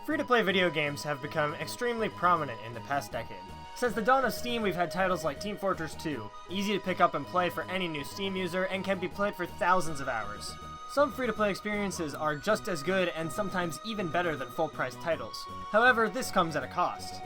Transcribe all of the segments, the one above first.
Free-to-play video games have become extremely prominent in the past decade. Since the dawn of Steam, we've had titles like Team Fortress 2, easy to pick up and play for any new Steam user, and can be played for thousands of hours. Some free-to-play experiences are just as good and sometimes even better than full-price titles. However, this comes at a cost.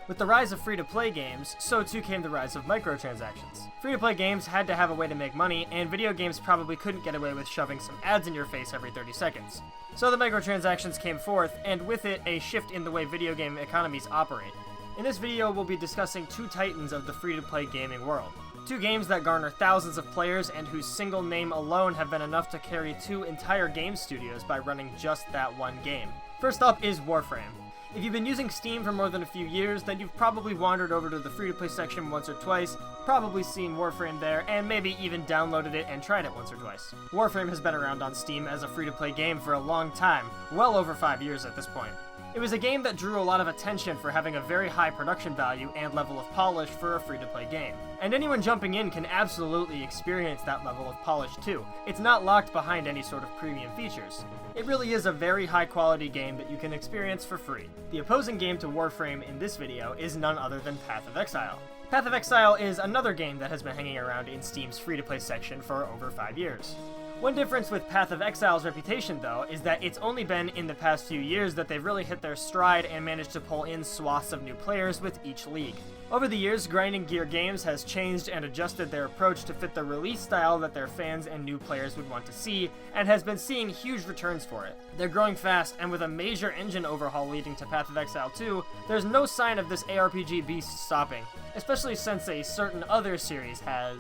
With the rise of free-to-play games, so too came the rise of microtransactions. Free-to-play games had to have a way to make money, and video games probably couldn't get away with shoving some ads in your face every 30 seconds. So the microtransactions came forth, and with it, a shift in the way video game economies operate. In this video, we'll be discussing two titans of the free-to-play gaming world. Two games that garner thousands of players and whose single name alone have been enough to carry two entire game studios by running just that one game. First up is Warframe. If you've been using Steam for more than a few years, then you've probably wandered over to the free-to-play section once or twice, probably seen Warframe there, and maybe even downloaded it and tried it once or twice. Warframe has been around on Steam as a free-to-play game for a long time, well over 5 years at this point. It was a game that drew a lot of attention for having a very high production value and level of polish for a free-to-play game. And anyone jumping in can absolutely experience that level of polish too. It's not locked behind any sort of premium features. It really is a very high-quality game that you can experience for free. The opposing game to Warframe in this video is none other than Path of Exile. Path of Exile is another game that has been hanging around in Steam's free-to-play section for over 5 years. One difference with Path of Exile's reputation, though, is that it's only been in the past few years that they've really hit their stride and managed to pull in swaths of new players with each league. Over the years, Grinding Gear Games has changed and adjusted their approach to fit the release style that their fans and new players would want to see, and has been seeing huge returns for it. They're growing fast, and with a major engine overhaul leading to Path of Exile 2, there's no sign of this ARPG beast stopping, especially since a certain other series has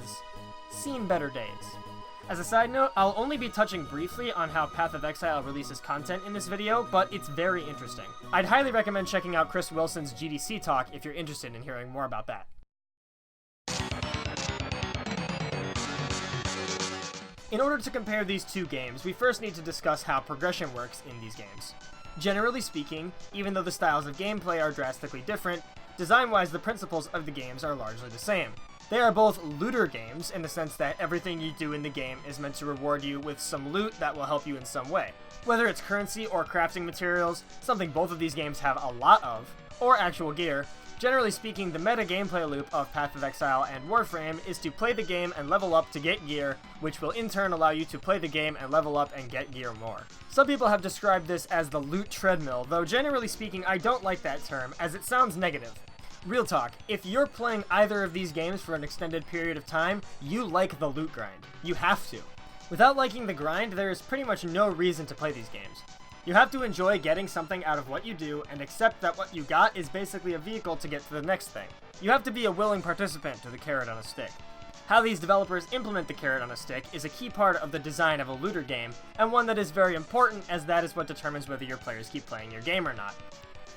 seen better days. As a side note, I'll only be touching briefly on how Path of Exile releases content in this video, but it's very interesting. I'd highly recommend checking out Chris Wilson's GDC talk if you're interested in hearing more about that. In order to compare these two games, we first need to discuss how progression works in these games. Generally speaking, even though the styles of gameplay are drastically different, design-wise the principles of the games are largely the same. They are both looter games in the sense that everything you do in the game is meant to reward you with some loot that will help you in some way. Whether it's currency or crafting materials, something both of these games have a lot of, or actual gear, generally speaking the meta gameplay loop of Path of Exile and Warframe is to play the game and level up to get gear, which will in turn allow you to play the game and level up and get gear more. Some people have described this as the loot treadmill, though generally speaking I don't like that term as it sounds negative. Real talk, if you're playing either of these games for an extended period of time, you like the loot grind. You have to. Without liking the grind, there is pretty much no reason to play these games. You have to enjoy getting something out of what you do and accept that what you got is basically a vehicle to get to the next thing. You have to be a willing participant to the carrot on a stick. How these developers implement the carrot on a stick is a key part of the design of a looter game, and one that is very important as that is what determines whether your players keep playing your game or not.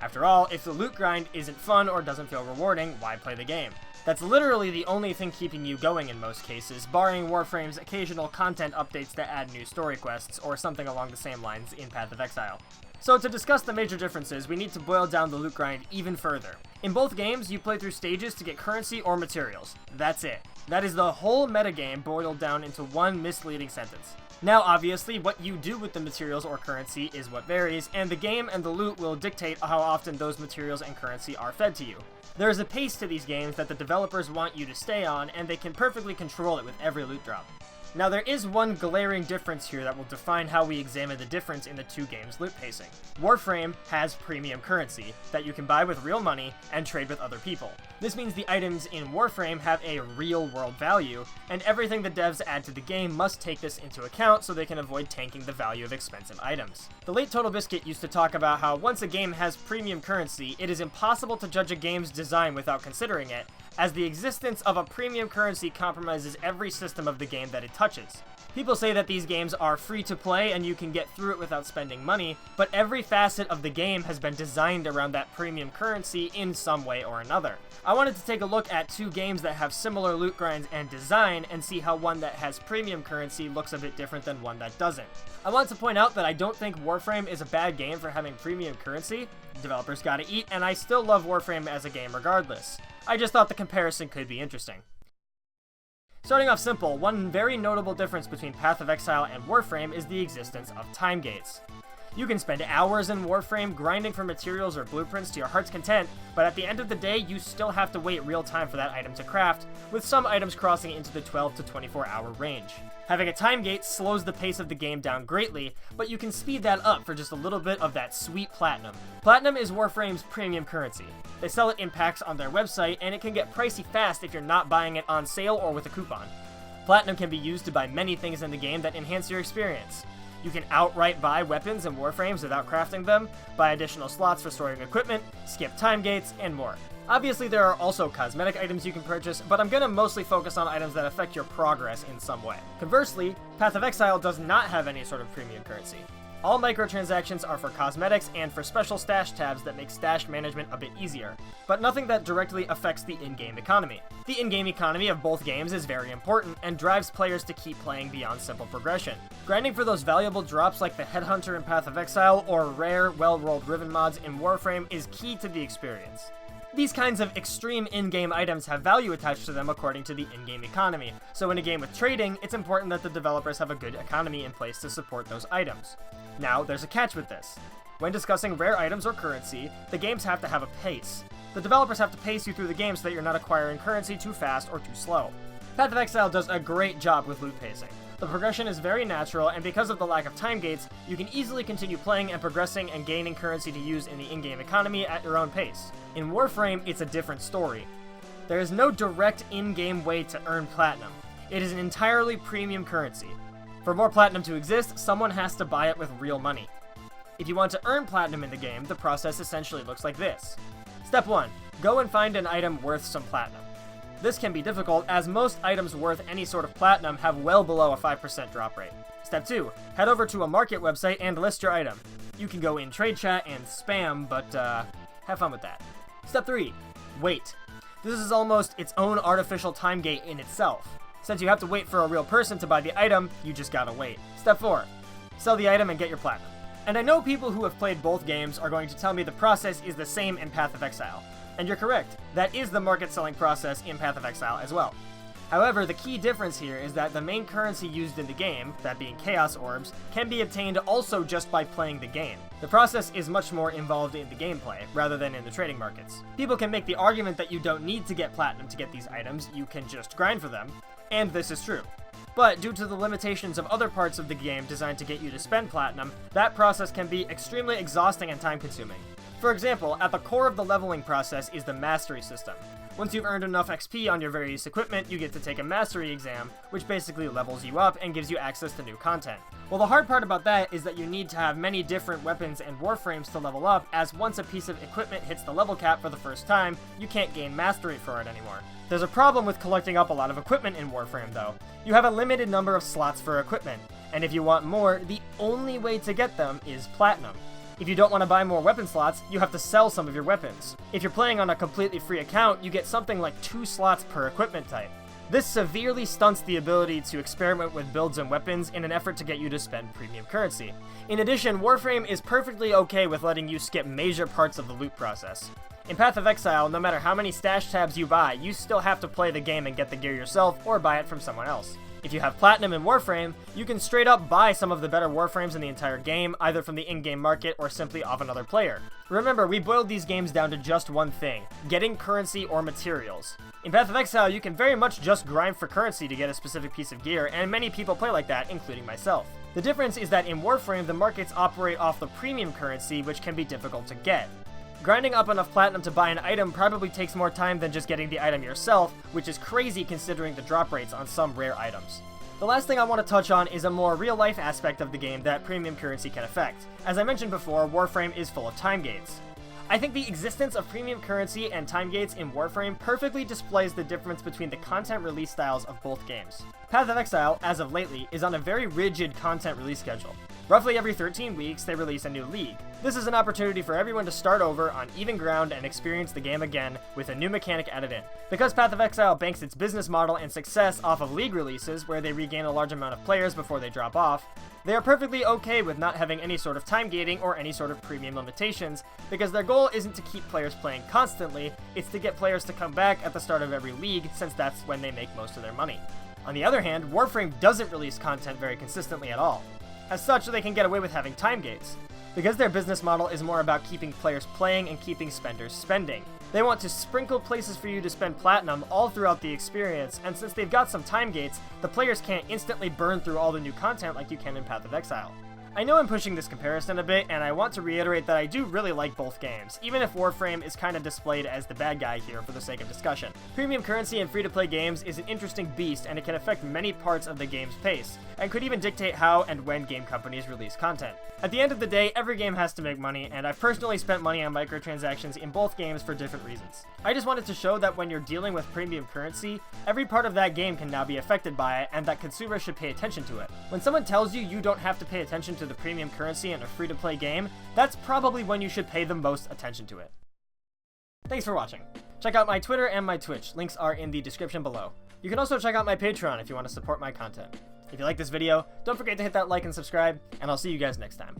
After all, if the loot grind isn't fun or doesn't feel rewarding, why play the game? That's literally the only thing keeping you going in most cases, barring Warframe's occasional content updates that add new story quests, or something along the same lines in Path of Exile. So to discuss the major differences, we need to boil down the loot grind even further. In both games, you play through stages to get currency or materials. That's it. That is the whole metagame boiled down into one misleading sentence. Now, obviously, what you do with the materials or currency is what varies, and the game and the loot will dictate how often those materials and currency are fed to you. There is a pace to these games that the developers want you to stay on, and they can perfectly control it with every loot drop. Now, there is one glaring difference here that will define how we examine the difference in the two games' loot pacing. Warframe has premium currency that you can buy with real money and trade with other people. This means the items in Warframe have a real-world value, and everything the devs add to the game must take this into account so they can avoid tanking the value of expensive items. The late Total Biscuit used to talk about how once a game has premium currency, it is impossible to judge a game's design without considering it, as the existence of a premium currency compromises every system of the game that it touches. People say that these games are free to play and you can get through it without spending money, but every facet of the game has been designed around that premium currency in some way or another. I wanted to take a look at two games that have similar loot grinds and design and see how one that has premium currency looks a bit different than one that doesn't. I want to point out that I don't think Warframe is a bad game for having premium currency. Developers gotta eat, and I still love Warframe as a game regardless. I just thought the comparison could be interesting. Starting off simple, one very notable difference between Path of Exile and Warframe is the existence of time gates. You can spend hours in Warframe grinding for materials or blueprints to your heart's content, but at the end of the day, you still have to wait real time for that item to craft, with some items crossing into the 12 to 24 hour range. Having a time gate slows the pace of the game down greatly, but you can speed that up for just a little bit of that sweet platinum. Platinum is Warframe's premium currency. They sell it in packs on their website, and it can get pricey fast if you're not buying it on sale or with a coupon. Platinum can be used to buy many things in the game that enhance your experience. You can outright buy weapons and Warframes without crafting them, buy additional slots for storing equipment, skip time gates, and more. Obviously, there are also cosmetic items you can purchase, but I'm gonna mostly focus on items that affect your progress in some way. Conversely, Path of Exile does not have any sort of premium currency. All microtransactions are for cosmetics and for special stash tabs that make stash management a bit easier, but nothing that directly affects the in-game economy. The in-game economy of both games is very important and drives players to keep playing beyond simple progression. Grinding for those valuable drops like the Headhunter in Path of Exile or rare, well-rolled Riven mods in Warframe is key to the experience. These kinds of extreme in-game items have value attached to them according to the in-game economy, so in a game with trading, it's important that the developers have a good economy in place to support those items. Now, there's a catch with this. When discussing rare items or currency, the games have to have a pace. The developers have to pace you through the game so that you're not acquiring currency too fast or too slow. Path of Exile does a great job with loot pacing. The progression is very natural, and because of the lack of time gates, you can easily continue playing and progressing and gaining currency to use in the in-game economy at your own pace. In Warframe, it's a different story. There is no direct in-game way to earn platinum. It is an entirely premium currency. For more platinum to exist, someone has to buy it with real money. If you want to earn platinum in the game, the process essentially looks like this. Step 1. Go and find an item worth some platinum. This can be difficult, as most items worth any sort of platinum have well below a 5% drop rate. Step 2. Head over to a market website and list your item. You can go in trade chat and spam, but have fun with that. Step 3. Wait. This is almost its own artificial time gate in itself. Since you have to wait for a real person to buy the item, you just gotta wait. Step 4. Sell the item and get your platinum. And I know people who have played both games are going to tell me the process is the same in Path of Exile. And you're correct, that is the market selling process in Path of Exile as well. However, the key difference here is that the main currency used in the game, that being Chaos Orbs, can be obtained also just by playing the game. The process is much more involved in the gameplay, rather than in the trading markets. People can make the argument that you don't need to get platinum to get these items, you can just grind for them, and this is true. But due to the limitations of other parts of the game designed to get you to spend platinum, that process can be extremely exhausting and time-consuming. For example, at the core of the leveling process is the mastery system. Once you've earned enough XP on your various equipment, you get to take a mastery exam, which basically levels you up and gives you access to new content. Well, the hard part about that is that you need to have many different weapons and warframes to level up, as once a piece of equipment hits the level cap for the first time, you can't gain mastery for it anymore. There's a problem with collecting up a lot of equipment in Warframe though. You have a limited number of slots for equipment, and if you want more, the only way to get them is platinum. If you don't want to buy more weapon slots, you have to sell some of your weapons. If you're playing on a completely free account, you get something like 2 slots per equipment type. This severely stunts the ability to experiment with builds and weapons in an effort to get you to spend premium currency. In addition, Warframe is perfectly okay with letting you skip major parts of the loot process. In Path of Exile, no matter how many stash tabs you buy, you still have to play the game and get the gear yourself or buy it from someone else. If you have platinum in Warframe, you can straight up buy some of the better Warframes in the entire game, either from the in-game market or simply off another player. Remember, we boiled these games down to just one thing: getting currency or materials. In Path of Exile, you can very much just grind for currency to get a specific piece of gear, and many people play like that, including myself. The difference is that in Warframe, the markets operate off the premium currency, which can be difficult to get. Grinding up enough platinum to buy an item probably takes more time than just getting the item yourself, which is crazy considering the drop rates on some rare items. The last thing I want to touch on is a more real-life aspect of the game that premium currency can affect. As I mentioned before, Warframe is full of time gates. I think the existence of premium currency and time gates in Warframe perfectly displays the difference between the content release styles of both games. Path of Exile, as of lately, is on a very rigid content release schedule. Roughly every 13 weeks, they release a new league. This is an opportunity for everyone to start over on even ground and experience the game again with a new mechanic added in. Because Path of Exile banks its business model and success off of league releases, where they regain a large amount of players before they drop off, they are perfectly okay with not having any sort of time gating or any sort of premium limitations, because their goal isn't to keep players playing constantly, it's to get players to come back at the start of every league, since that's when they make most of their money. On the other hand, Warframe doesn't release content very consistently at all. As such, they can get away with having time gates. Because their business model is more about keeping players playing and keeping spenders spending. They want to sprinkle places for you to spend platinum all throughout the experience, and since they've got some time gates, the players can't instantly burn through all the new content like you can in Path of Exile. I know I'm pushing this comparison a bit, and I want to reiterate that I do really like both games, even if Warframe is kind of displayed as the bad guy here for the sake of discussion. Premium currency in free-to-play games is an interesting beast, and it can affect many parts of the game's pace, and could even dictate how and when game companies release content. At the end of the day, every game has to make money, and I've personally spent money on microtransactions in both games for different reasons. I just wanted to show that when you're dealing with premium currency, every part of that game can now be affected by it, and that consumers should pay attention to it. When someone tells you you don't have to pay attention to the premium currency in a free-to-play game, that's probably when you should pay the most attention to it. Thanks for watching. Check out my Twitter and my Twitch. Links are in the description below. You can also check out my Patreon if you want to support my content. If you like this video, don't forget to hit that like and subscribe, and I'll see you guys next time.